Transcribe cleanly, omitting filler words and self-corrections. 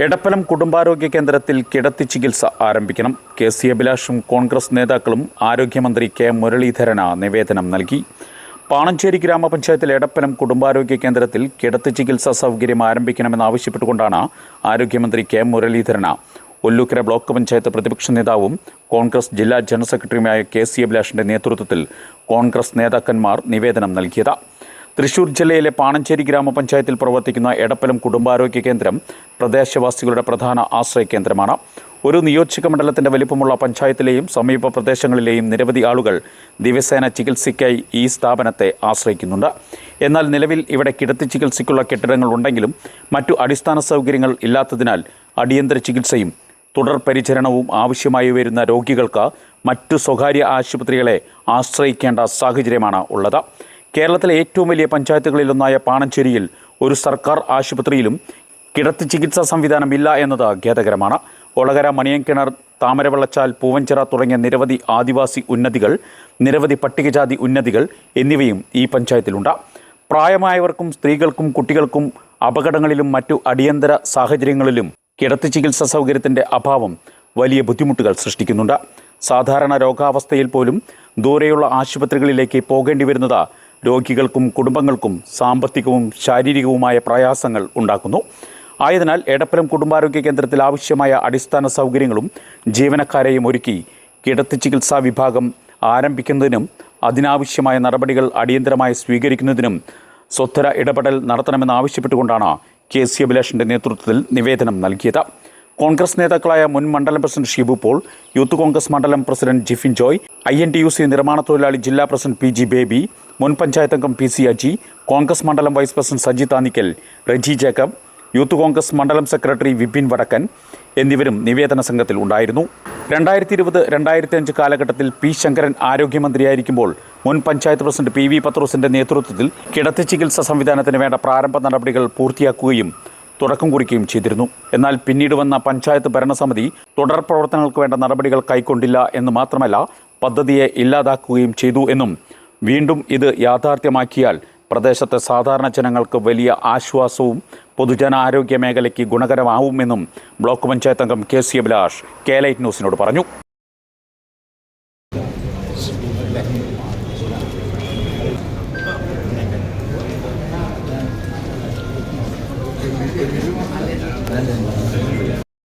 എടപ്പലം കുടുംബാരോഗ്യ കേന്ദ്രത്തിൽ കിടത്തി ചികിത്സ ആരംഭിക്കണം. കെ.സി. അഭിലാഷും കോൺഗ്രസ് നേതാക്കളും ആരോഗ്യമന്ത്രി കെ. മുരളീധരന് നിവേദനം നൽകി. പാണഞ്ചേരി ഗ്രാമപഞ്ചായത്തിലെ എടപ്പലം കുടുംബാരോഗ്യ കേന്ദ്രത്തിൽ കിടത്തി ചികിത്സാ സൗകര്യം ആരംഭിക്കണമെന്നാവശ്യപ്പെട്ടുകൊണ്ടാണ് ആരോഗ്യമന്ത്രി കെ. മുരളീധരന് ഒല്ലൂക്കര ബ്ലോക്ക് പഞ്ചായത്ത് പ്രതിപക്ഷ നേതാവും കോൺഗ്രസ് ജില്ലാ ജനറൽ സെക്രട്ടറിയുമായ കെ.സി. അഭിലാഷിന്റെ നേതൃത്വത്തിൽ കോൺഗ്രസ് നേതാക്കന്മാർ നിവേദനം നൽകിയത്. തൃശൂർ ജില്ലയിലെ പാണഞ്ചേരി ഗ്രാമപഞ്ചായത്തിൽ പ്രവർത്തിക്കുന്ന എടപ്പലം കുടുംബാരോഗ്യ കേന്ദ്രം പ്രദേശവാസികളുടെ പ്രധാന ആശ്രയ കേന്ദ്രമാണ്. ഒരു നിയോജക മണ്ഡലത്തിന്റെ വലിപ്പമുള്ള പഞ്ചായത്തിലെയും സമീപ പ്രദേശങ്ങളിലെയും നിരവധി ആളുകൾ ദിവസേന ചികിത്സയ്ക്കായി ഈ സ്ഥാപനത്തെ ആശ്രയിക്കുന്നുണ്ട്. എന്നാൽ നിലവിൽ ഇവിടെ കിടത്തി ചികിത്സയ്ക്കുള്ള കെട്ടിടങ്ങൾ ഉണ്ടെങ്കിലും മറ്റു അടിസ്ഥാന സൗകര്യങ്ങൾ ഇല്ലാത്തതിനാൽ അടിയന്തര ചികിത്സയും തുടർ പരിചരണവും ആവശ്യമായി വരുന്ന രോഗികൾക്ക് മറ്റു സ്വകാര്യ ആശുപത്രികളെ ആശ്രയിക്കേണ്ട സാഹചര്യമാണ് ഉള്ളത്. കേരളത്തിലെ ഏറ്റവും വലിയ പഞ്ചായത്തുകളിലൊന്നായ പാണഞ്ചേരിയിൽ ഒരു സർക്കാർ ആശുപത്രിയിലും കിടത്തി ചികിത്സാ സംവിധാനമില്ല എന്നത് ഖേദകരമാണ്. ഒളകര, മണിയൻകിണർ, താമരവെള്ളച്ചാൽ, പൂവഞ്ചിറ തുടങ്ങിയ നിരവധി ആദിവാസി ഉന്നതികൾ, നിരവധി പട്ടികജാതി ഉന്നതികൾ എന്നിവയും ഈ പഞ്ചായത്തിലുണ്ട്. പ്രായമായവർക്കും സ്ത്രീകൾക്കും കുട്ടികൾക്കും അപകടങ്ങളിലും മറ്റു അടിയന്തര സാഹചര്യങ്ങളിലും കിടത്തി ചികിത്സാ സൗകര്യത്തിൻ്റെ അഭാവം വലിയ ബുദ്ധിമുട്ടുകൾ സൃഷ്ടിക്കുന്നുണ്ട്. സാധാരണ രോഗാവസ്ഥയിൽ പോലും ദൂരെയുള്ള ആശുപത്രികളിലേക്ക് പോകേണ്ടി വരുന്നത് രോഗികൾക്കും കുടുംബങ്ങൾക്കും സാമ്പത്തികവും ശാരീരികവുമായ പ്രയാസങ്ങൾ ഉണ്ടാക്കുന്നു. ആയതിനാൽ എടപ്പലം കുടുംബാരോഗ്യ കേന്ദ്രത്തിൽ ആവശ്യമായ അടിസ്ഥാന സൗകര്യങ്ങളും ജീവനക്കാരെയും ഒരുക്കി കിടത്തി ചികിത്സാ വിഭാഗം ആരംഭിക്കുന്നതിനും അതിനാവശ്യമായ നടപടികൾ അടിയന്തരമായി സ്വീകരിക്കുന്നതിനും സ്വതന്ത്ര ഇടപെടൽ നടത്തണമെന്നാവശ്യപ്പെട്ടുകൊണ്ടാണ് കെ.സി. അഭിലാഷിന്റെ നേതൃത്വത്തിൽ നിവേദനം നൽകിയത്. കോൺഗ്രസ് നേതാക്കളായ മുൻ മണ്ഡലം പ്രസിഡന്റ് ഷിബു പോൾ, യൂത്ത് കോൺഗ്രസ് മണ്ഡലം പ്രസിഡന്റ് ജിഫിൻ ജോയ്, INTUC നിർമ്മാണ തൊഴിലാളി ജില്ലാ പ്രസിഡന്റ് PG ബേബി, മുൻ പഞ്ചായത്ത് അംഗം PC അജി, കോൺഗ്രസ് മണ്ഡലം vice president Saji Thanikkal, Reji Jacob, youth Congress മണ്ഡലം സെക്രട്ടറി വിപിൻ വടക്കൻ എന്നിവരും നിവേദന സംഘത്തിൽ ഉണ്ടായിരുന്നു. 2020-2005 കാലഘട്ടത്തിൽ P. ശങ്കരൻ ആരോഗ്യമന്ത്രിയായിരിക്കുമ്പോൾ മുൻ പഞ്ചായത്ത് പ്രസിഡന്റ് PV പത്രോസിന്റെ നേതൃത്വത്തിൽ കിടത്തി ചികിത്സാ സംവിധാനത്തിന് വേണ്ട പ്രാരംഭ നടപടികൾ പൂർത്തിയാക്കുകയും തുടക്കം കുറിക്കുകയും ചെയ്തിരുന്നു. എന്നാൽ പിന്നീട് വന്ന പഞ്ചായത്ത് ഭരണസമിതി തുടർ പ്രവർത്തനങ്ങൾക്ക് വേണ്ട നടപടികൾ കൈക്കൊണ്ടില്ല എന്ന് മാത്രമല്ല പദ്ധതിയെ ഇല്ലാതാക്കുകയും ചെയ്തു എന്നും വീണ്ടും ഇത് യാഥാർത്ഥ്യമാക്കിയാൽ പ്രദേശത്തെ സാധാരണ ജനങ്ങൾക്ക് വലിയ ആശ്വാസവും പൊതുജനാരോഗ്യ മേഖലയ്ക്ക് ഗുണകരമാവുമെന്നും ബ്ലോക്ക് പഞ്ചായത്ത് അംഗം കെ.സി. അഭിലാഷ് K-Light ന്യൂസിനോട് പറഞ്ഞു.